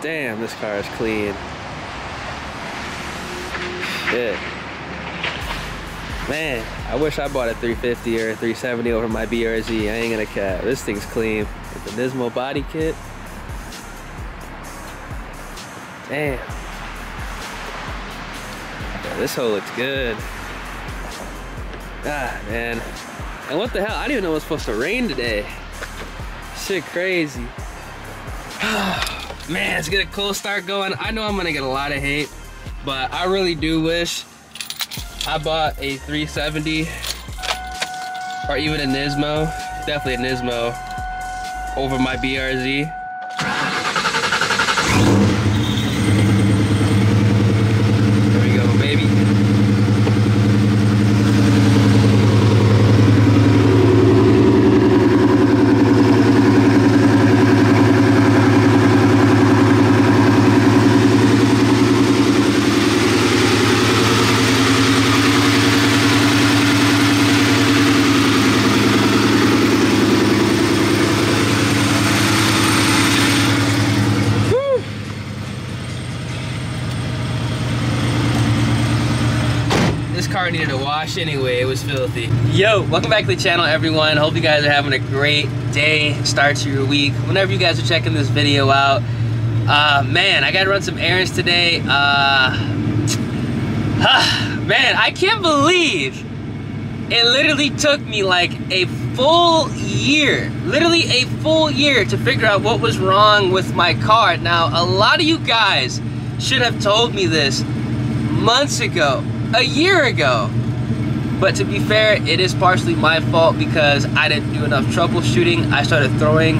Damn, this car is clean. Shit. Man, I wish I bought a 350 or a 370 over my BRZ. I ain't gonna cap. This thing's clean. With the Nismo body kit. Damn. Yeah, this hoe looks good. Ah, man. And what the hell? I didn't even know it was supposed to rain today. Shit crazy. Man, let's get a cold start going. I know I'm gonna get a lot of hate, but I really do wish I bought a 370 or even a Nismo, definitely a Nismo, over my BRZ. There we go, baby. Needed a wash anyway, it was filthy. Yo, welcome back to the channel, everyone. Hope you guys are having a great day, start to your week, whenever you guys are checking this video out. Man, I gotta run some errands today. Man, I can't believe it literally took me like a full year, literally a full year to figure out what was wrong with my car. Now, a lot of you guys should have told me this months ago, a year ago, but to be fair, it is partially my fault because I didn't do enough troubleshooting. I started throwing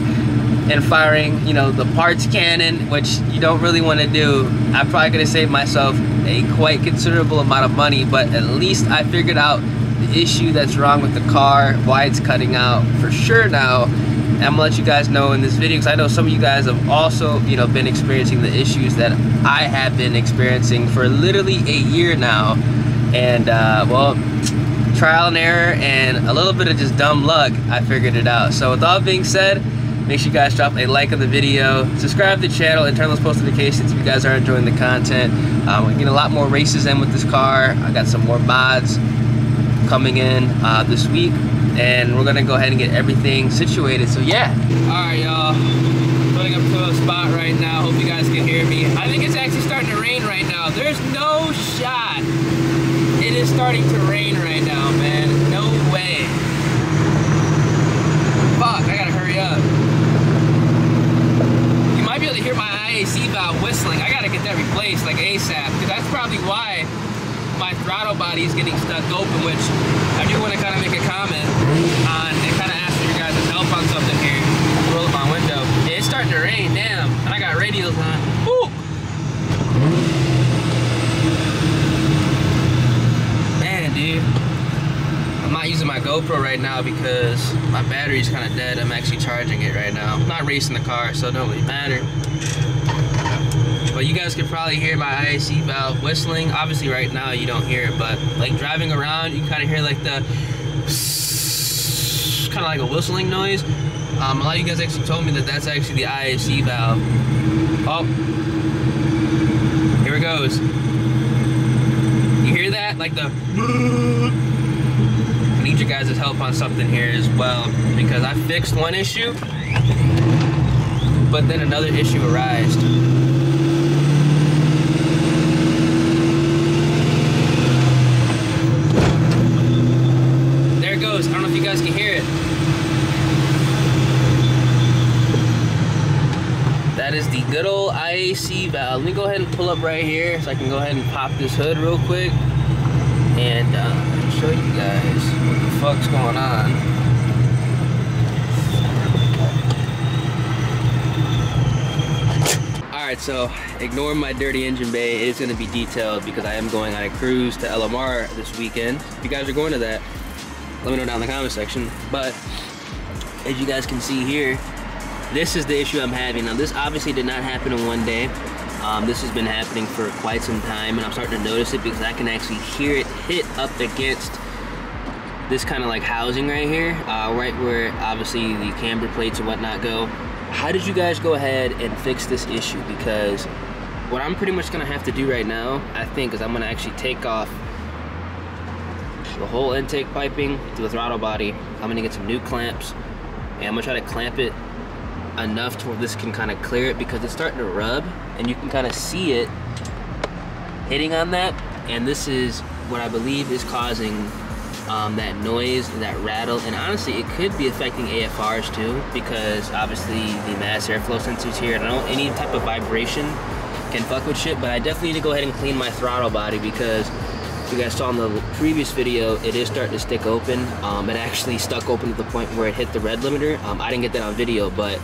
and firing, you know, the parts cannon, which you don't really want to do. I'm probably gonna save myself a quite considerable amount of money, but at least I figured out the issue that's wrong with the car, why it's cutting out for sure now. And I'm gonna let you guys know in this video because I know some of you guys have also, you know, been experiencing the issues that I have been experiencing for literally a year now. And well, trial and error and a little bit of just dumb luck, I figured it out. So with all being said, make sure you guys drop a like on the video, subscribe to the channel, and turn those post notifications if you guys are enjoying the content. We're getting a lot more races in with this car. I got some more mods coming in this week, and we're gonna go ahead and get everything situated. So yeah. All right, y'all. Putting up to a spot right now. Hope you guys can hear me. I think it's actually starting to rain right now. There's no shot. It is starting to rain right now, man. No way. Fuck, I gotta hurry up. You might be able to hear my IAC valve whistling. I gotta get that replaced like ASAP, because that's probably why my throttle body is getting stuck open, which I do want to kind of make a comment on and kind of ask for your guys' help on something here. Roll up my window. Yeah, it's starting to rain, damn. And I got radials on. Woo! Dude, I'm not using my GoPro right now because my battery's kind of dead. I'm actually charging it right now. I'm not racing the car, so it don't really matter. But you guys can probably hear my IAC valve whistling. Obviously right now you don't hear it, but like driving around, you kind of hear like the kind of like a whistling noise. A lot of you guys actually told me that that's actually the IAC valve. Oh, here it goes. You hear that? Like the... I need you guys' help on something here as well, because I fixed one issue, but then another issue arose. There it goes. I don't know if you guys can hear it. That is the good old IAC valve. Let me go ahead and pull up right here so I can go ahead and pop this hood real quick and show you guys what the fuck's going on. Alright, so ignore my dirty engine bay. It is going to be detailed because I am going on a cruise to LMR this weekend. If you guys are going to that, let me know down in the comment section. But as you guys can see here, this is the issue I'm having. Now this obviously did not happen in one day. This has been happening for quite some time, and I'm starting to notice it because I can actually hear it hit up against this kind of like housing right here, right where obviously the camber plates and whatnot go. how did you guys go ahead and fix this issue? Because what I'm pretty much gonna have to do right now, I think, is I'm gonna actually take off the whole intake piping to the throttle body. I'm gonna get some new clamps, and I'm gonna try to clamp it enough to where this can kind of clear it, because it's starting to rub and you can kind of see it hitting on that, and this is what I believe is causing that noise and that rattle. And honestly, it could be affecting AFRs too, because obviously the mass airflow sensors here, I don't know, any type of vibration can fuck with shit. But I definitely need to go ahead and clean my throttle body, because if you guys saw in the previous video, it is starting to stick open. It actually stuck open to the point where it hit the red limiter. I didn't get that on video, but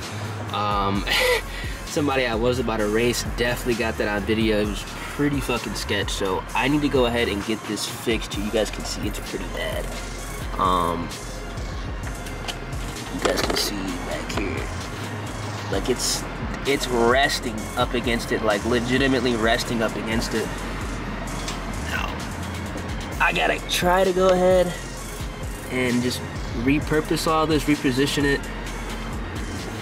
somebody I was about to race definitely got that on video. It was pretty fucking sketch, so I need to go ahead and get this fixed. You guys can see it's pretty bad. You guys can see back here, like it's resting up against it, like legitimately resting up against it. Now I gotta try to go ahead and just repurpose all this, reposition it,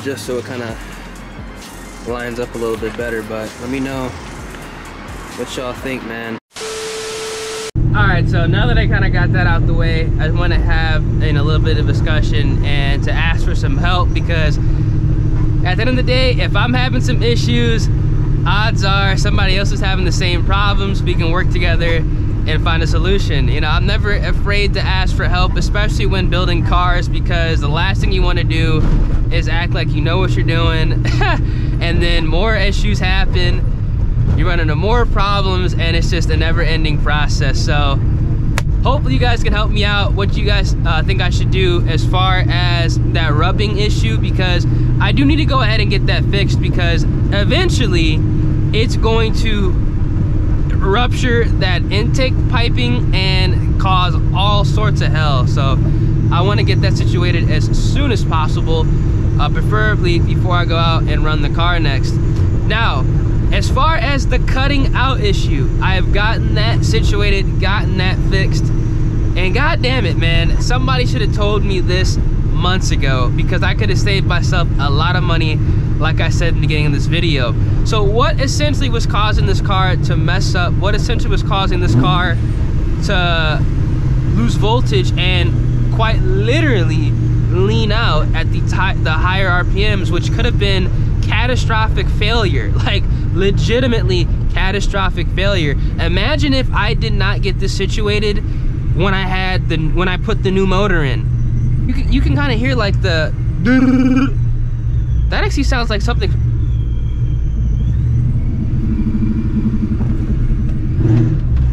just so it kind of lines up a little bit better. But let me know what y'all think, man. Alright, so now that I kind of got that out the way, I want to have a little bit of discussion and to ask for some help, because at the end of the day, if I'm having some issues, odds are somebody else is having the same problems. We can work together and find a solution. You know, I'm never afraid to ask for help, especially when building cars, because the last thing you want to do is act like you know what you're doing and then more issues happen, you run into more problems, and it's just a never-ending process. So hopefully you guys can help me out. What you guys think I should do as far as that rubbing issue, because I do need to go ahead and get that fixed, because eventually it's going to rupture that intake piping and cause all sorts of hell. So I want to get that situated as soon as possible, preferably before I go out and run the car next. Now, as far as the cutting out issue, I have gotten that situated, gotten that fixed, and god damn it, man, somebody should have told me this months ago, because I could have saved myself a lot of money, like I said in the beginning of this video. So what essentially was causing this car to mess up, what essentially was causing this car to lose voltage and quite literally lean out at the higher RPMs, which could have been catastrophic failure, like legitimately catastrophic failure. Imagine if I did not get this situated when I put the new motor in. You can kind of hear like the that actually sounds like something.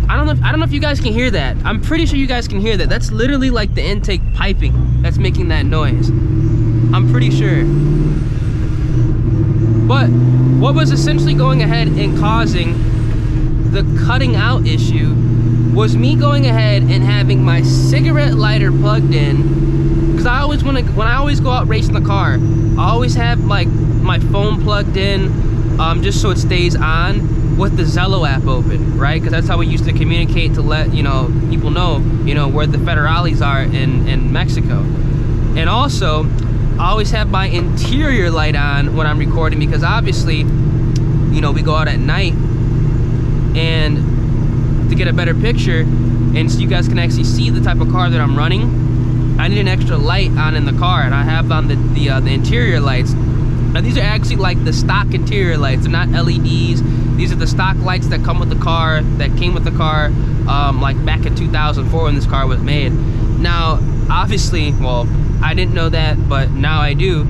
I don't know if you guys can hear that. I'm pretty sure you guys can hear that. That's literally like the intake piping that's making that noise. I'm pretty sure. But what was essentially going ahead and causing the cutting out issue was me going ahead and having my cigarette lighter plugged in, because I always want to, when I always go out racing the car, I always have like my phone plugged in, just so it stays on with the Zello app open, right? Because that's how we used to communicate, to let people know where the federales are in Mexico. And also, I always have my interior light on when I'm recording, because obviously, we go out at night, and to get a better picture, and so you guys can actually see the type of car that I'm running, I need an extra light on in the car, and I have on the interior lights. Now these are actually like the stock interior lights. They're not LEDs. These are the stock lights that come with the car, that came with the car, like back in 2004 when this car was made. Now, obviously, well, I didn't know that, but now I do.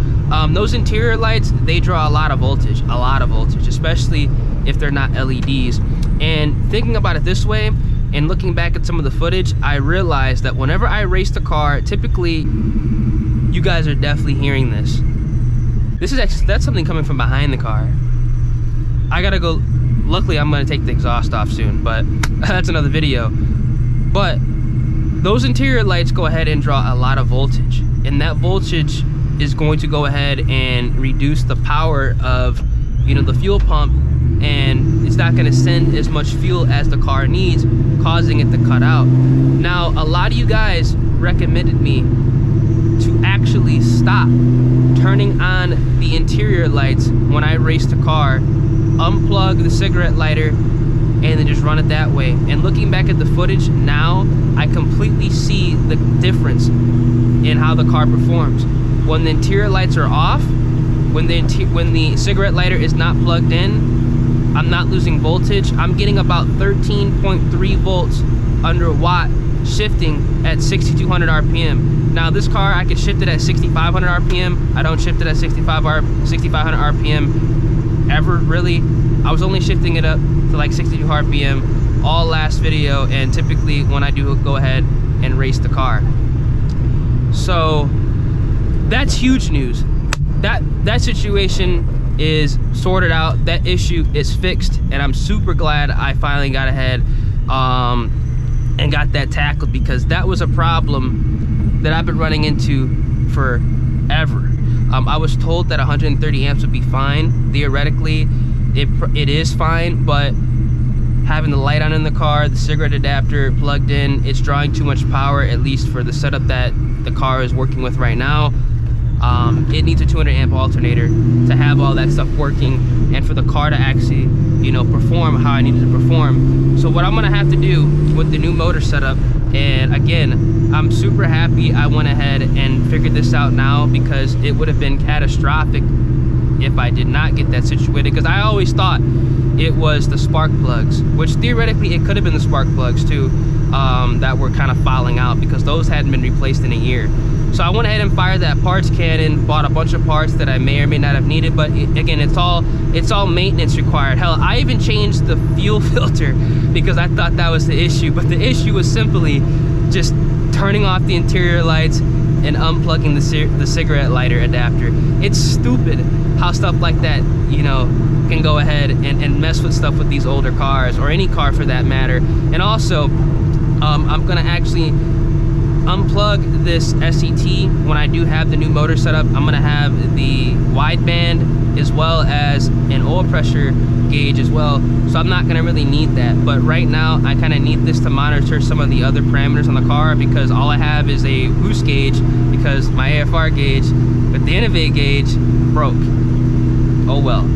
Those interior lights, they draw a lot of voltage, especially if they're not LEDs. And thinking about it this way, and looking back at some of the footage, I realized that whenever I race the car, typically, you guys are definitely hearing this. That's something coming from behind the car. I gotta go, luckily I'm gonna take the exhaust off soon, but that's another video. But those interior lights go ahead and draw a lot of voltage, and that voltage is going to go ahead and reduce the power of the fuel pump, and it's not going to send as much fuel as the car needs, causing it to cut out. Now, a lot of you guys recommended me to actually stop turning on the interior lights when I race the car, unplug the cigarette lighter, and then just run it that way. And looking back at the footage now, I completely see the difference in how the car performs. When the interior lights are off, when the cigarette lighter is not plugged in, I'm not losing voltage. I'm getting about 13.3 volts under watt shifting at 6,200 RPM. Now this car, I could shift it at 6,500 RPM. I don't shift it at 6,500 RPM ever, really. I was only shifting it up to like 62 RPM all last video, and typically when I do go ahead and race the car. So that's huge news. That situation is sorted out. That issue is fixed, and I'm super glad I finally got ahead and got that tackled, because that was a problem that I've been running into forever. I was told that 130 amps would be fine. Theoretically, it is fine, but having the light on in the car, the cigarette adapter plugged in, it's drawing too much power, at least for the setup that the car is working with right now. It needs a 200 amp alternator to have all that stuff working, and for the car to actually, you know, perform how I need it to perform. So what I'm gonna have to do with the new motor setup, and again, I'm super happy I went ahead and figured this out now, because it would have been catastrophic if I did not get that situated, because I always thought it was the spark plugs, which theoretically it could have been the spark plugs too, that were kind of falling out, because those hadn't been replaced in a year. So I went ahead and fired that parts cannon, bought a bunch of parts that I may or may not have needed, but again, it's all maintenance required. Hell, I even changed the fuel filter because I thought that was the issue, but the issue was simply just turning off the interior lights and unplugging the cigarette lighter adapter. It's stupid how stuff like that, you know, can go ahead and mess with stuff with these older cars, or any car for that matter. And also, I'm gonna actually unplug this SET when I do have the new motor set up. I'm gonna have the wideband as well as an oil pressure gauge as well, so I'm not gonna really need that. But right now I kind of need this to monitor some of the other parameters on the car, because all I have is a boost gauge, because my AFR gauge with the Innovate gauge broke. Oh well.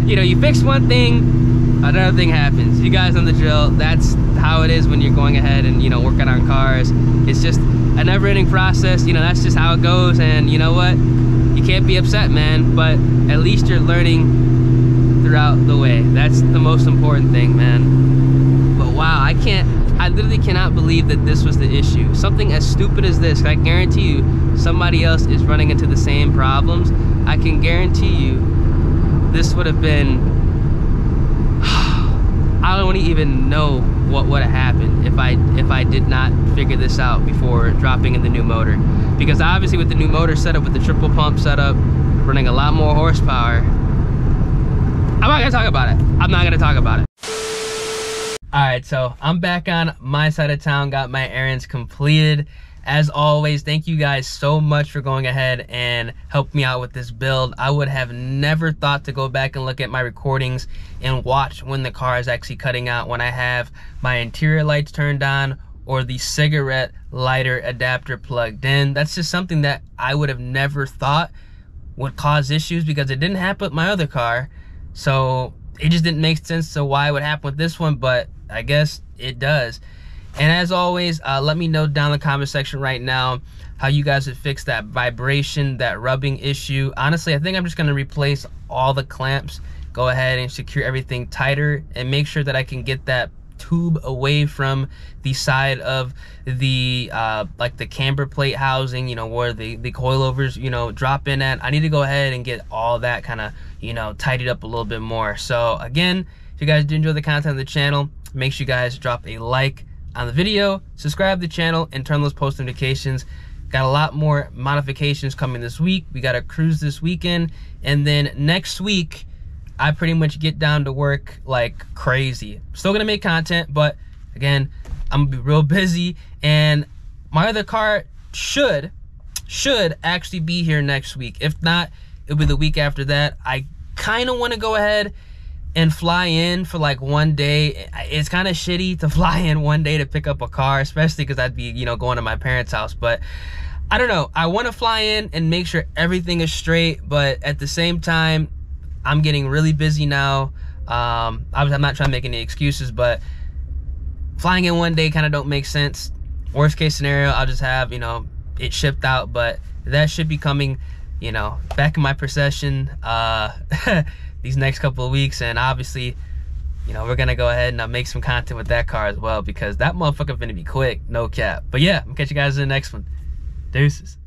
You know, you fix one thing, another thing happens. You guys know the drill. That's how it is when you're going ahead and, you know, working on cars. It's just a never-ending process. You know, that's just how it goes. And you know what? You can't be upset, man, but at least you're learning throughout the way. That's the most important thing, man. But wow, I literally cannot believe that this was the issue. Something as stupid as this, I guarantee you somebody else is running into the same problems. I can guarantee you this would have been, I don't even know what would have happened if I did not figure this out before dropping in the new motor. Because obviously with the new motor setup, with the triple pump setup, running a lot more horsepower, I'm not gonna talk about it. I'm not gonna talk about it. All right, so I'm back on my side of town, got my errands completed. As always, thank you guys so much for going ahead and helping me out with this build. I would have never thought to go back and look at my recordings and watch when the car is actually cutting out, when I have my interior lights turned on or the cigarette lighter adapter plugged in. That's just something that I would have never thought would cause issues, because it didn't happen with my other car. So it just didn't make sense to why it would happen with this one, but I guess it does. And as always, let me know down in the comment section right now how you guys would fix that vibration, that rubbing issue. Honestly, I think I'm just gonna replace all the clamps, go ahead and secure everything tighter, and make sure that I can get that tube away from the side of the like the camber plate housing, you know, where the coilovers, you know, drop in at. I need to go ahead and get all that kind of, you know, tidied up a little bit more. So again, if you guys do enjoy the content of the channel, make sure you guys drop a like on the video, subscribe to the channel, and turn those post notifications. Got a lot more modifications coming this week. We got a cruise this weekend, and then next week I pretty much get down to work like crazy. Still gonna make content, but again, I'm gonna be real busy, and my other car should actually be here next week. If not, it'll be the week after that. I kind of want to go ahead and fly in for like one day. It's kind of shitty to fly in one day to pick up a car, especially because I'd be, you know, going to my parents' house. But I don't know. I want to fly in and make sure everything is straight, but at the same time, I'm getting really busy now. Obviously, I'm not trying to make any excuses, but flying in one day kind of don't make sense. Worst case scenario, I'll just have, you know, it shipped out, but that should be coming, you know, back in my possession these next couple of weeks. And obviously, you know, we're gonna go ahead and make some content with that car as well, because that motherfucker gonna be quick, no cap. But yeah, I'm gonna catch you guys in the next one. Deuces.